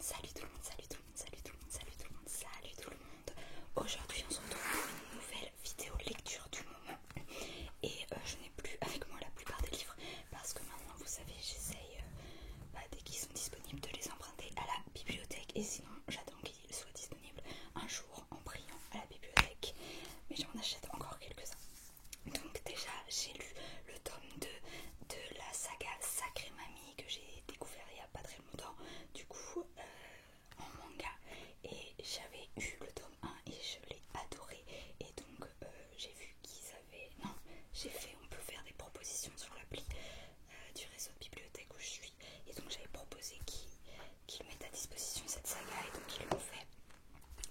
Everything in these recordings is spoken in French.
salut tout le monde, salut tout le monde, salut tout le monde, salut tout le monde, salut tout le monde. Aujourd'hui on se retrouve pour une nouvelle vidéo lecture du moment. Et je n'ai plus avec moi la plupart des livres parce que maintenant vous savez j'essaye dès qu'ils sont disponibles de les emprunter à la bibliothèque. Et sinon j'attends qu'ils soient disponibles un jour en priant à la bibliothèque. Mais j'en achète encore quelques-uns. Donc déjà j'ai lu le tome 2 de la saga Sacrée Mamie que j'ai découvert il n'y a pas très longtemps, du coup en manga, et j'avais eu le tome 1 et je l'ai adoré. Et donc j'ai vu qu'ils avaient... Non, j'ai fait, on peut faire des propositions sur l'appli du réseau de bibliothèque où je suis, et donc j'avais proposé qu'ils mettent à disposition cette saga, et donc ils l'ont fait.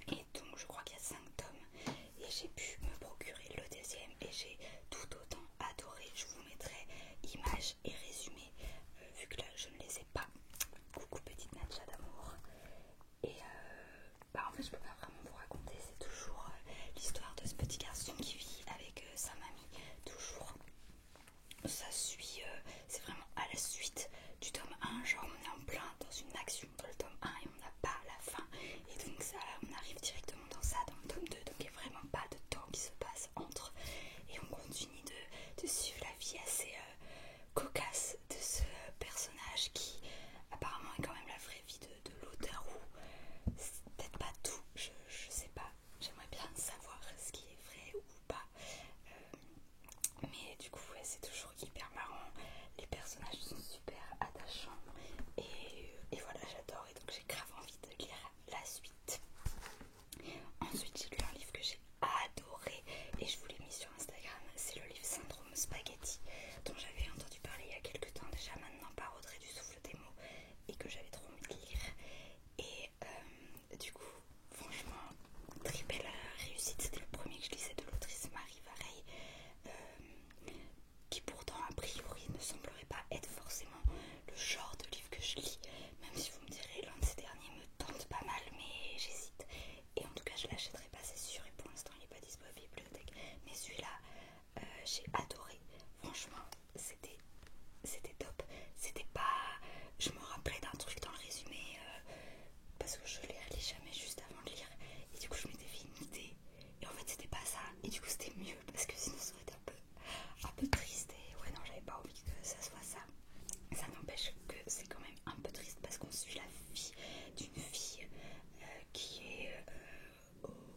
Et donc je crois qu'il y a 5 tomes et j'ai pu me procurer le deuxième et j'ai tout autant adoré. Je vous mettrai images et résumés vu que là je ne les ai pas. Coucou petite Natcha d'amour. Et en fait je peux pas vraiment vous raconter, c'est toujours l'histoire de ce petit garçon qui vit avec sa mamie. Toujours ça suit, c'est vraiment à la suite du tome 1, genre on est en plein dans une action dans le tome 1 et on n'a pas la fin, et donc ça, on arrive directement dans ça dans le tome 2, donc il n'y a vraiment pas de temps qui se passe entre, et on continue de suivre la vie assez cocasse de ce personnage qui apparemment est quand même la vraie vie de l'auteur, ou c'est peut-être pas tout, je sais pas, j'aimerais bien savoir ce qui est vrai ou pas. Mais du coup ouais, c'est toujours hyper marrant, les personnages sont super attachants, et voilà, j'adore, et donc j'ai grave envie de lire la suite. Ensuite j'ai lu un livre que j'ai adoré et je vous l'ai mis sur Instagram, c'est le livre Syndrome Spaghetti dont j'avais entendu parler il y a quelques temps déjà maintenant par Audrey du Souffle des mots et que j'avais trop envie de lire. Et du coup franchement très belle réussite, c'était le premier que je lisais de l'autrice Marie Vareille, qui pourtant a priori ne semblerait pas être forcément le genre de livre que je lis, même si vous me direz l'un de ces derniers me tente pas mal, mais j'hésite. Et en tout cas je l'achèterai pas, c'est sûr, et pour l'instant il n'est pas dispo à la bibliothèque. Mais celui-là j'ai adoré, franchement c'était top. C'était pas... Je me rappelais d'un truc dans le résumé parce que je les relis jamais juste avant de lire, et du coup je m'étais fait une idée et en fait c'était pas ça, et du coup c'était mieux parce que sinon ça aurait été un peu triste, et ouais non, j'avais pas envie que ça soit ça. Ça n'empêche que c'est quand même un peu triste parce qu'on suit la vie d'une fille qui est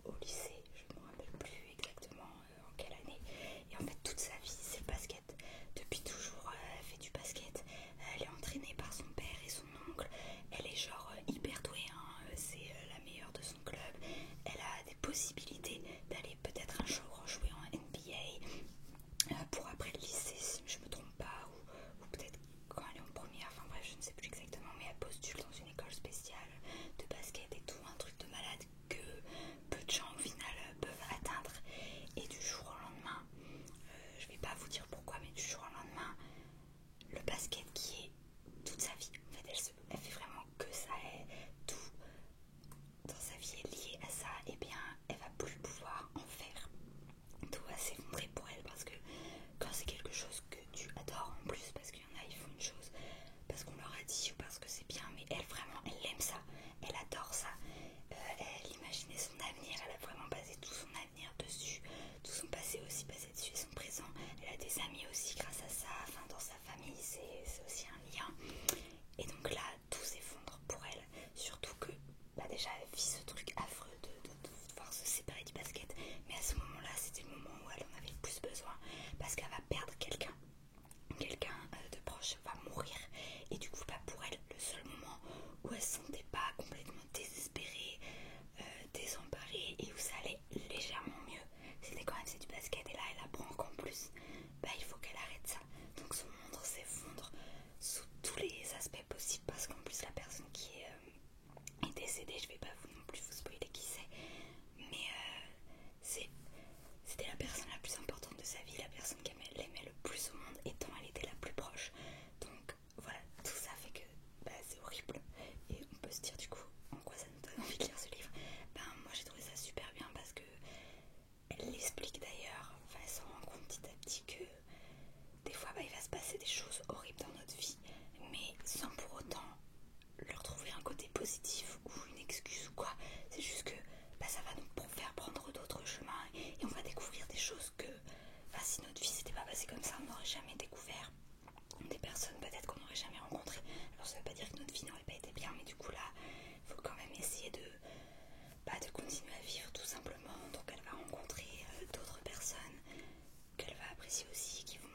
au lycée, je ne me rappelle plus exactement en quelle année, et en fait toute sa vie c'est le basket. Depuis toujours elle fait du basket, elle est entraînée par son père et son oncle, elle est genre hyper douée, hein. C'est la meilleure de son club, elle a des possibilités d'aller peut-être un jour jouer en NBA pour après le lycée si je me trompe pas, ou peut-être quand elle est en première, enfin bref je ne sais plus exactement, mais elle postule dans une école spéciale de basket et tout, un truc de malade que peu de gens au final peuvent atteindre. Et du jour au lendemain, je vais pas vous dire pourquoi, mais du jour au lendemain, le basket qui est toute sa vie, en fait elle fait vraiment que ça, tout dans sa vie est lié à ça, et bien elle va plus pouvoir en faire. Tout va s'effondrer pour elle, parce que quand c'est quelque chose que tu adores en plus, parce qu'il y en a ils font une chose parce qu'on leur a dit ou parce que c'est bien, mais elle vraiment elle aime ça, elle adore ça, elle imaginait son avenir, elle a vraiment basé tout son avenir dessus, tout son passé aussi basé dessus et son présent, elle a des amis aussi grâce à ça, enfin dans sa famille c'est aussi un lien, et donc là tout s'effondre pour elle, surtout que déjà elle vit ce truc affreux de devoir se séparer du basket, mais à ce moment là c'était le moment où elle en avait le plus besoin, parce qu'elle va perdre quelqu'un de proche va mourir, et du coup pour elle le seul moment où elle se sentait pas complètement désespérée, désemparée, et où ça allait légèrement mieux, c'était quand elle faisait du basket, et là elle apprend qu'en plus il faut qu'elle arrête ça, donc son monde s'effondre sous tous les aspects possibles, parce qu'en plus la personne qui est décédée, je vais pas passé comme ça, on n'aurait jamais découvert des personnes peut-être qu'on n'aurait jamais rencontrées. Alors ça veut pas dire que notre vie n'aurait pas été bien, mais du coup là, il faut quand même essayer de continuer à vivre tout simplement. Donc elle va rencontrer d'autres personnes qu'elle va apprécier aussi, qui vont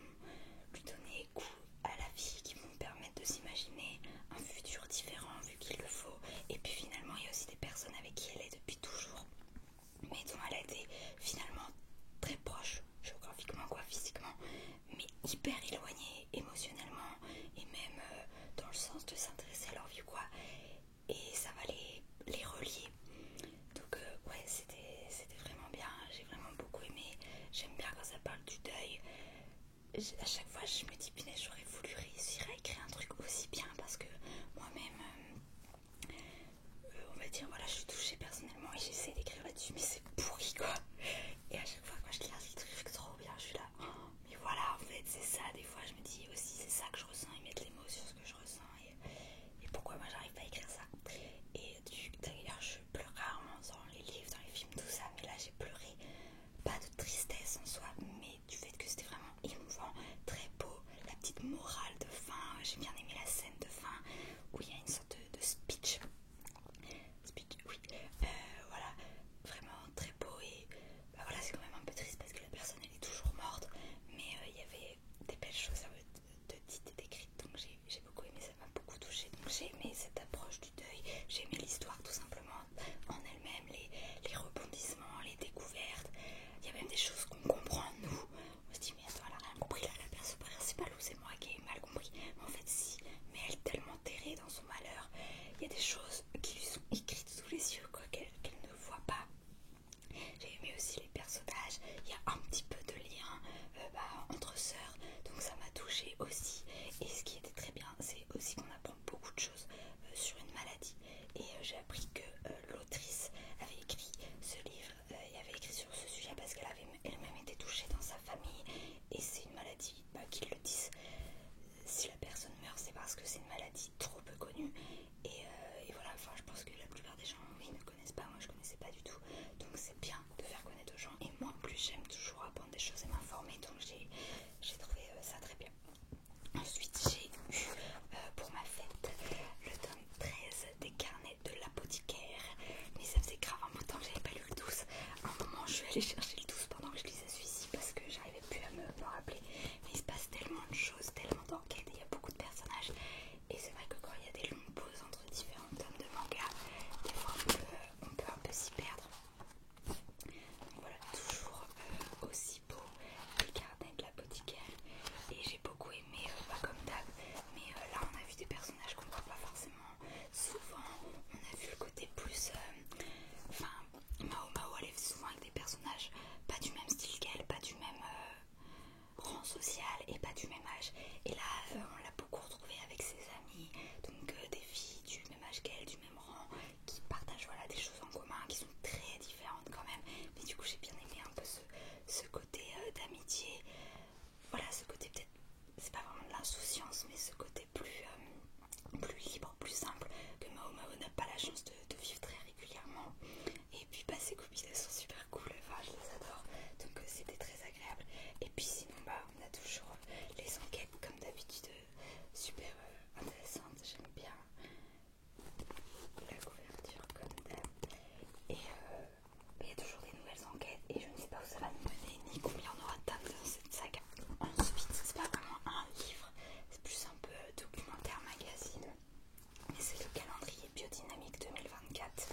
lui donner goût à la vie, qui vont lui permettre de s'imaginer un futur différent vu qu'il le faut. Et puis finalement il y a aussi des personnes avec qui elle est depuis toujours, mais dont elle a été finalement très proche géographiquement, quoi, physiquement, mais hyper éloignée émotionnellement et même dans le sens de s'intéresser à leur vie, quoi. Et ça va les relier. Donc ouais, c'était vraiment bien, j'ai vraiment beaucoup aimé. J'aime bien quand ça parle du deuil. À chaque fois je me dis punaise, j'aurais voulu réussir à écrire un truc aussi bien, parce que moi-même on va dire, voilà, je suis touchée personnellement et j'essaie d'écrire là-dessus, mais c'est pourri, quoi. Et à chaque fois quand je lis un truc trop bien, je suis là, oh, mais voilà, en fait c'est ça. Des fois je me dis aussi c'est ça que je ressens, et mettre les mots sur ce que je ressens, et pourquoi moi j'arrive pas à écrire ça. Et d'ailleurs je pleure rarement dans les livres, dans les films, tout ça, mais là j'ai pleuré, pas de tristesse en soi, mais du fait que c'était vraiment émouvant, très beau. La petite morale de fin, j'ai bien aimé la scène de fin où il y a une sorte de speech, oui, voilà, vraiment très beau. Et voilà, c'est quand même un peu triste parce que la personne elle est toujours morte, mais il y avait des belles choses de dites et d'écrites, donc j'ai beaucoup aimé, ça m'a beaucoup touchée. Donc j'ai aimé cette approche du deuil, j'ai aimé l'histoire tout simplement en elle-même, les rebondissements, les découvertes. Il y a même des choses qu'on comprend nous, on se dit mais attends, elle a rien compris là, la personne principale, ou c'est moi qui ai mal compris. Mais en fait si, mais elle est tellement terrée dans son malheur, il y a des choses qui lui sont écrites sous les yeux, quoi, qu'elle ne voit pas. J'ai aimé aussi les personnages, il y a un petit peu de lien entre sœurs, donc ça m'a touchée aussi. Et ce qui était très bien, c'est aussi qu'on apprend beaucoup de choses sur une maladie. Et j'ai appris que l'autrice avait écrit ce livre et avait écrit sur ce sujet parce qu'elle avait elle-même été touchée dans sa famille, et c'est une maladie, qu'ils le disent, si la personne meurt c'est parce que c'est une maladie trop peu connue. Et voilà, enfin je pense que la plupart des gens ne connaissent pas, moi je connaissais pas du tout, donc c'est bien de faire connaître aux gens, et moi en plus j'aime toujours apprendre des choses et m'informer, donc j'ai trouvé ça très bien. Ensuite j'ai eu pour ma fête le tome 13 des carnets de l'apothicaire, mais ça faisait grave un bout de temps que j'avais pas lu le 12. À un moment je suis allée chercher le 12 pendant que je lisais celui-ci parce que j'arrivais plus à me rappeler, mais il se passe tellement de choses, tellement d'enquêtes, et il y a beaucoup de personnages, et c'est vrai que quand il y a des longues pauses entre différents tomes de manga, des fois on peut un peu s'y perdre. Donc voilà, toujours aussi beau les carnets de l'apothicaire, et j'ai beaucoup aimé, comme d'hab, mais là on a vu des personnages qu'on voit pas forcément souvent. On a vu le côté plus Mao Mao, elle est souvent avec des personnages pas du même style qu'elle, pas du même rang social et pas du même âge, et là on l'a beaucoup retrouvée avec ses amis, donc des filles du même âge qu'elle, du même rang, qui partagent, voilà, des choses en commun qui sont très différentes quand même, mais du coup j'ai bien aimé un peu ce côté d'amitié, voilà, ce côté peut-être, c'est pas vraiment de l'insouciance, mais ce côté plus libre, plus simple, que Mao Mao n'a pas la chance de vivre très régulièrement. Et puis ces copines elles sont super cool, enfin je les adore, donc c'était très agréable. Et puis sinon on a toujours les enquêtes comme d'habitude, super intéressantes, j'aime bien la couverture comme d'hab. Et il y a toujours des nouvelles enquêtes, et je ne sais pas où ça va nous mener, ni combien on aura de tomes dans cette saga. Ensuite c'est pas vraiment un livre, c'est plus un peu documentaire magazine, mais c'est le calendrier biodynamique 2024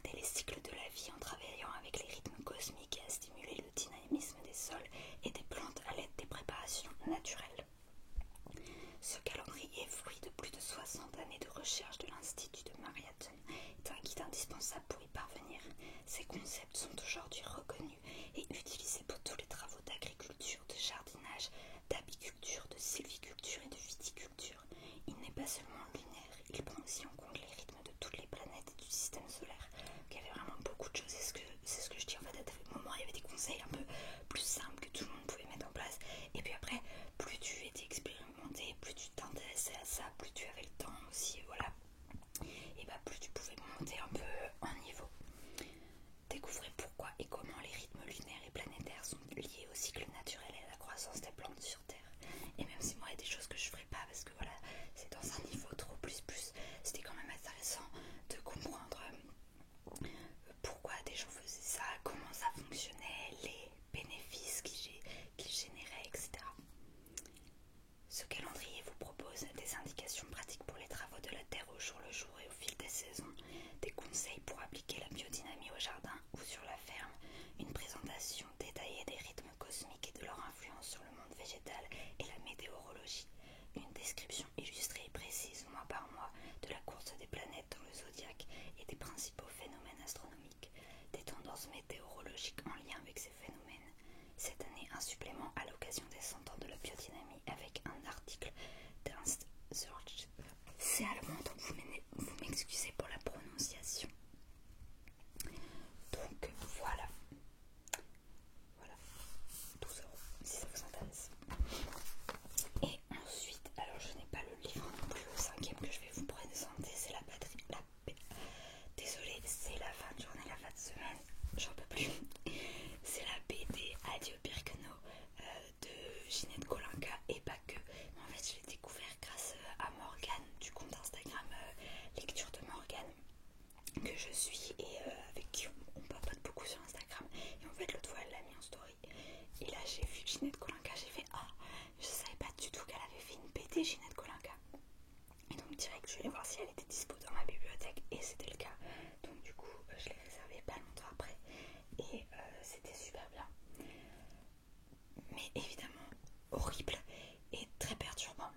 respecter les cycles de la vie en travaillant avec les rythmes cosmiques et à stimuler le dynamisme des sols et des plantes à l'aide des préparations naturelles. Ce calendrier, fruit de plus de 60 années de recherche de l'Institut de Mariaton, est un guide indispensable pour y parvenir. Ces concepts sont aujourd'hui reconnus et utilisés pour tous les travaux d'agriculture, de jardinage, d'apiculture, de sylviculture et de viticulture. Il n'est pas seulement lunaire, il prend aussi en compte les rythmes de toutes les planètes et du système solaire. Il y avait vraiment beaucoup de choses, c'est ce que je dis en fait. À des moments, il y avait des conseils un peu plus simples que tout le monde pouvait mettre en place. Et puis après, plus tu étais expérimenté, plus tu t'intéressais à ça, plus tu avais le temps aussi, voilà. Et bah plus tu pouvais monter un peu en niveau. Découvrez pourquoi et comment les rythmes lunaires et planétaires sont liés au cycle naturel et à la croissance des plantes sur Terre. Et même si moi il y a des choses que je ferais pas parce que voilà, c'est dans un niveau trop plus, c'était quand même intéressant de comprendre pourquoi des gens faisaient ça, comment ça fonctionnait, les bénéfices qu'ils généraient, etc. Ce calendrier vous propose des indications pratiques pour les travaux de la terre au jour le jour et au fil des saisons, des conseils pour appliquer la biodynamie au jardin ou sur la ferme, une présentation détaillée des rythmes cosmiques et de leur influence sur le monde végétal et la météorologie, une description illustrée et précise mois par mois de la course des planètes dans le zodiaque et des principaux phénomènes astronomiques, des tendances météorologiques en lien avec ces phénomènes. Cette année, un supplément à l'occasion des 100 ans de la biodynamie avec un article d'Ernst Zurch. C'est allemand, donc vous m'excusez pour la prononciation. Donc voilà, 12 € si ça vous intéresse. Et ensuite, alors je n'ai pas le livre non plus, le 5e que je vais vous présenter, c'est la batterie. Désolée, c'est la fin de journée, la fin de semaine, j'en peux plus. C'est la BD Adieu Birkenau de Ginette Kolinka et pas que. En fait, je l'ai découvert grâce à Morgane du compte Instagram Lecture de Morgane que je suis et avec qui on papote beaucoup sur Instagram. Et en fait, l'autre fois, elle l'a mis en story. Et là, j'ai vu Ginette Kolinka, j'ai fait ah, je savais pas du tout qu'elle avait fait une BD Ginette Kolinka. Et donc direct, je suis allée voir si elle était dispo dans ma bibliothèque et c'était le cas. Donc du coup, je l'ai réservé pas longtemps après et c'était super bien. Mais évidemment, horrible et très perturbant.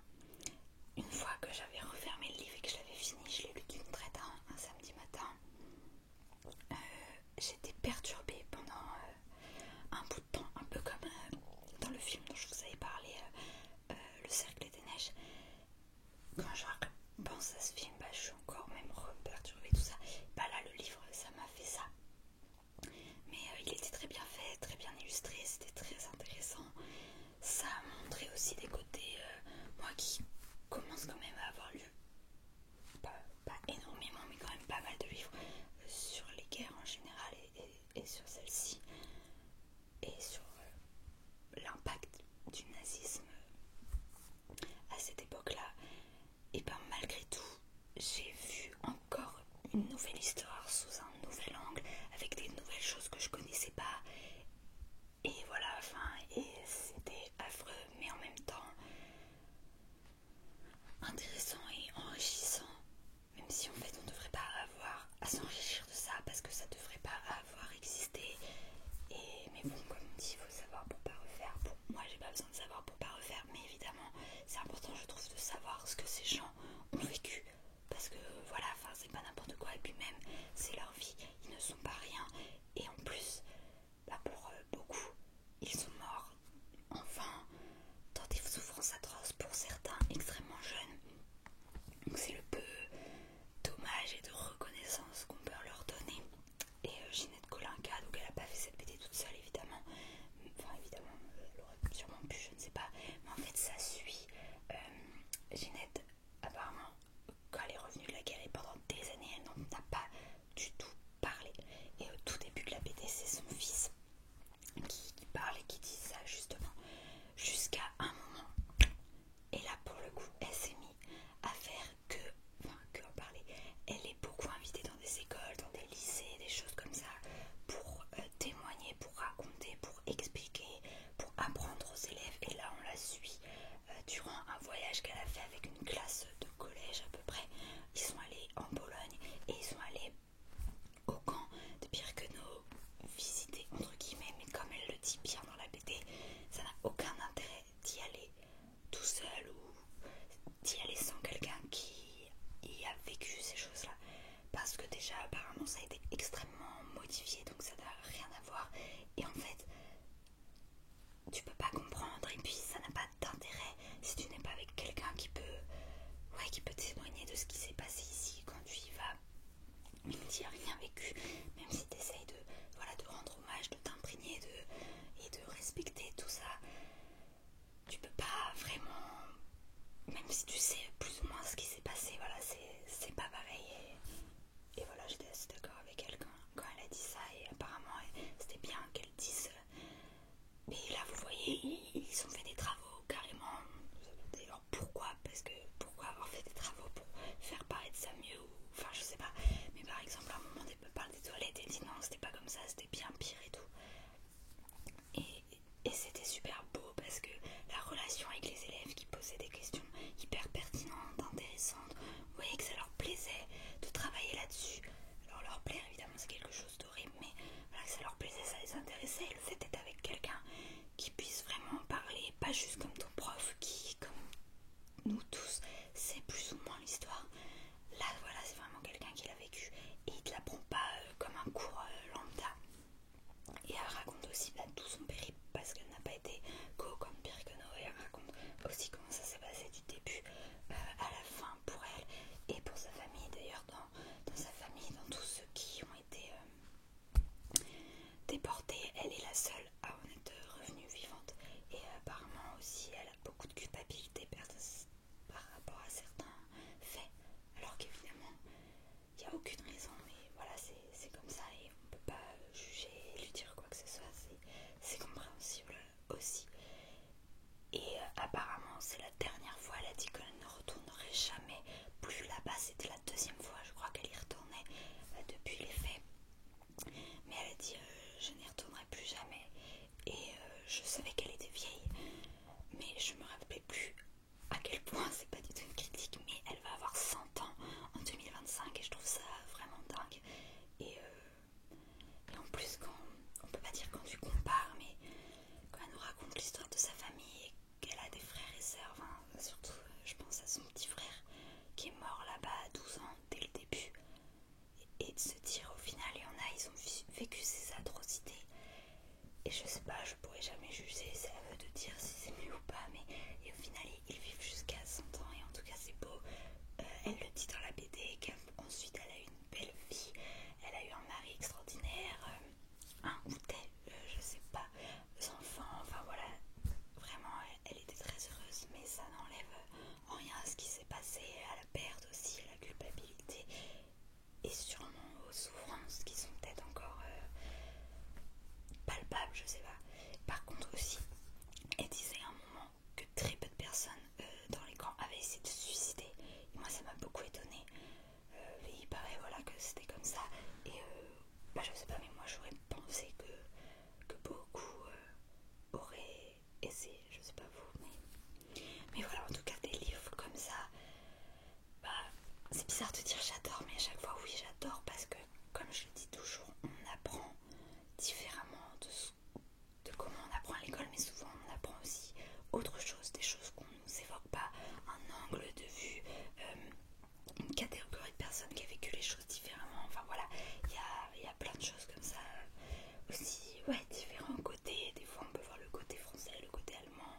Une fois que j'avais refermé le livre et que je l'avais fini, je l'ai lu d'une traite un samedi matin. J'étais perturbée pendant un bout de temps, un peu comme dans le film dont je vous avais parlé, Le Cercle des Neiges. Quand je pense à ce film, je suis encore même perturbée, tout ça. Là, le livre, ça m'a fait ça. Mais il était très bien fait, très bien illustré, c'était très intéressant. Ça a montré aussi des côtés, moi qui commence quand même à avoir lu, pas énormément, mais quand même pas mal de livres sur les guerres en général et sur celle-ci. Et sur l'impact du nazisme à cette époque-là. Et malgré tout, j'ai vu encore une nouvelle histoire sous un nouvel angle, avec des nouvelles choses que je connaissais pas. Et voilà, et c'était affreux, mais en même temps intéressant et enrichissant. Même si en fait on ne devrait pas avoir à s'enrichir de ça, parce que ça ne devrait pas avoir existé. Mais bon, comme on dit, il faut savoir pour pas refaire. Bon, moi j'ai pas besoin de savoir pour pas refaire, mais évidemment c'est important, je trouve, de savoir ce que ces gens ont vécu, parce que voilà, c'est pas n'importe quoi, et puis même c'est leur vie, ils ne sont pas rien, et en plus pour beaucoup ils sont morts enfin dans des souffrances atroces, pour certains extrêmement jeunes. Donc c'est le peu d'hommage et de reconnaissance qu'on peut leur donner. Et Ginette Kolinka, donc elle a pas fait cette BD toute seule évidemment, évidemment elle aurait sûrement pu, je ne sais pas, mais en fait ça suit Ginette. Apparemment, quand elle est revenue de la guerre et pendant des années, elle n'en a pas du tout parlé de ce qui s'est passé ici quand tu y vas, même s'il n'y a rien vécu, même si tu essayes de rendre hommage, de t'imprégner et de respecter tout ça, tu peux pas vraiment, même si tu sais plus ou moins ce qui s'est passé, voilà, c'est pas pareil. Et voilà, j'étais assez d'accord avec elle quand elle a dit ça, et apparemment c'était bien qu'elle dise. Mais là, vous voyez, ils ont fait des travaux carrément. D'ailleurs, pourquoi? Parce que pourquoi avoir fait des travaux pour faire paraître ça mieux enfin, je sais pas. Mais par exemple, à un moment, elle me parle des toilettes et dit non, c'était pas comme ça, c'était bien pire et tout. Et c'était super beau parce que la relation avec les élèves qui posaient des questions hyper pertinentes, intéressantes, vous voyez que ça leur plaisait de travailler là-dessus. Alors leur plaire, évidemment, c'est quelque chose d'horrible, mais voilà, que ça leur plaisait, ça les intéressait. Et le fait d'être avec quelqu'un qui puisse vraiment parler, pas juste comme ton prof, qui, comme nous tous, sait plus ou moins l'histoire. Là, voilà, c'est vraiment quelqu'un qui l'a vécu et il te l'apprend pas comme un cours lambda. Et elle raconte aussi tout son périple parce qu'elle n'a pas été comme Pierre Queneau, et elle raconte aussi comment ça s'est passé du début à la fin pour elle et pour sa famille. D'ailleurs, dans sa famille, dans tous ceux qui ont été déportés, elle est la seule à en être revenue vivante. Et apparemment aussi, elle a beaucoup de culpabilité par rapport à certains faits, alors qu'évidemment, il n'y a aucune raison, mais voilà, c'est comme ça et on peut pas juger et lui dire quoi que ce soit, c'est compréhensible aussi. Et apparemment, c'est la dernière fois, elle a dit qu'elle ne retournerait jamais plus là-bas. C'était la deuxième fois, je crois qu'elle y retournait depuis les faits. Mais elle a dit je n'y retournerai plus jamais. Et je savais qu'elle était vieille, mais je me rappelais plus à quel point, c'est pas du tout une critique, mais elle va avoir 100 ans en 2025 et je trouve ça vraiment dingue. Et en plus, on peut pas dire quand tu compares, mais quand elle nous raconte l'histoire de sa famille et qu'elle a des frères et sœurs, enfin, surtout je pense à son petit frère qui est mort là-bas à 12 ans dès le début, et de se dire au final il y en a, ils ont vécu ces atrocités. Et je sais pas, je pourrais jamais juger, c'est à eux de dire si c'est mieux ou pas, mais et au final ils vivent jusqu'à 100 ans et en tout cas c'est beau. Elle le dit dans la BD qu'ensuite elle a eu une belle vie, elle a eu un mari extraordinaire, un ou des, je sais pas, des enfants, enfin voilà, vraiment elle était très heureuse, mais ça n'enlève en rien à ce qui s'est passé, à la perte aussi, à la culpabilité et sûrement aux souffrances qui sont peut-être encore palpable, je sais pas. Par contre aussi, elle disait à un moment que très peu de personnes dans les camps avaient essayé de se suicider. Et moi ça m'a beaucoup étonnée. Il paraît voilà que c'était comme ça. Et je sais pas, mais moi j'aurais pensé que beaucoup auraient essayé. Je sais pas vous, mais voilà, en tout cas des livres comme ça. Bah, c'est bizarre de dire j'adore, mais à chaque fois oui j'adore parce que comme je le dis toujours, on apprend différemment de comment on apprend à l'école, mais souvent on apprend aussi autre chose, des choses qu'on ne nous évoque pas, un angle de vue, une catégorie de personnes qui a vécu les choses différemment, enfin voilà, il y a plein de choses comme ça aussi, ouais, différents côtés. Des fois on peut voir le côté français, le côté allemand,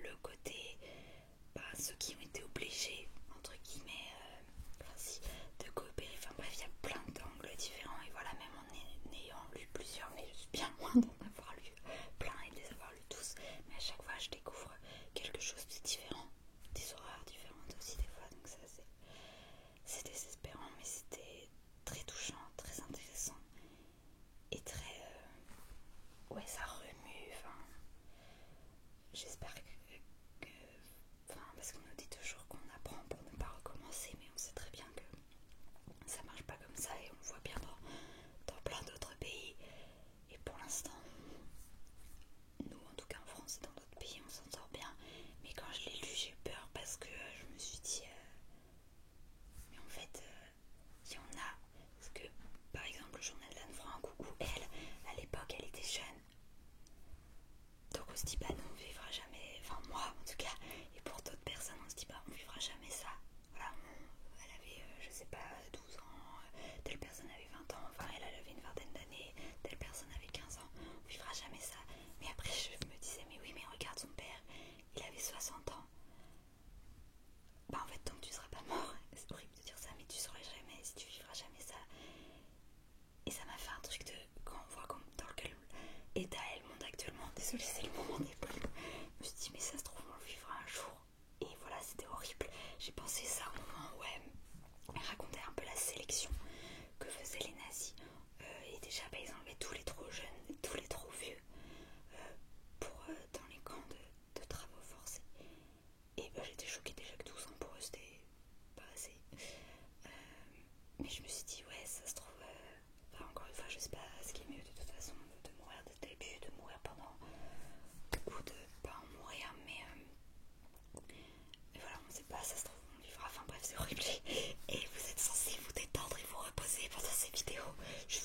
le côté, ceux qui ont été obligés, entre guillemets, enfin si, de coopérer, enfin bref, il y a plein d'angles différents, et voilà, même en ayant lu plusieurs, mais je suis bien loin d'en avoir lu plein et de les avoir lus tous, mais à chaque fois je découvre quelque chose de différent, des horreurs différentes aussi des fois, donc ça c'est désespérant, mais c'était très touchant, très intéressant, et très, ouais, ça remue, enfin, j'espère parce qu'on nous dit toujours qu'on apprend pour ne pas recommencer, mais on sait très bien que ça marche pas comme ça et on le voit bien dans plein d'autres pays. Et pour l'instant, nous en tout cas en France et dans d'autres pays, on s'en sort bien. Mais quand je l'ai lu, j'ai eu peur parce que je me suis dit, mais en fait, il y en a. Parce que par exemple, le journal d'Anne Frank, où elle, à l'époque, elle était jeune. vidéo, je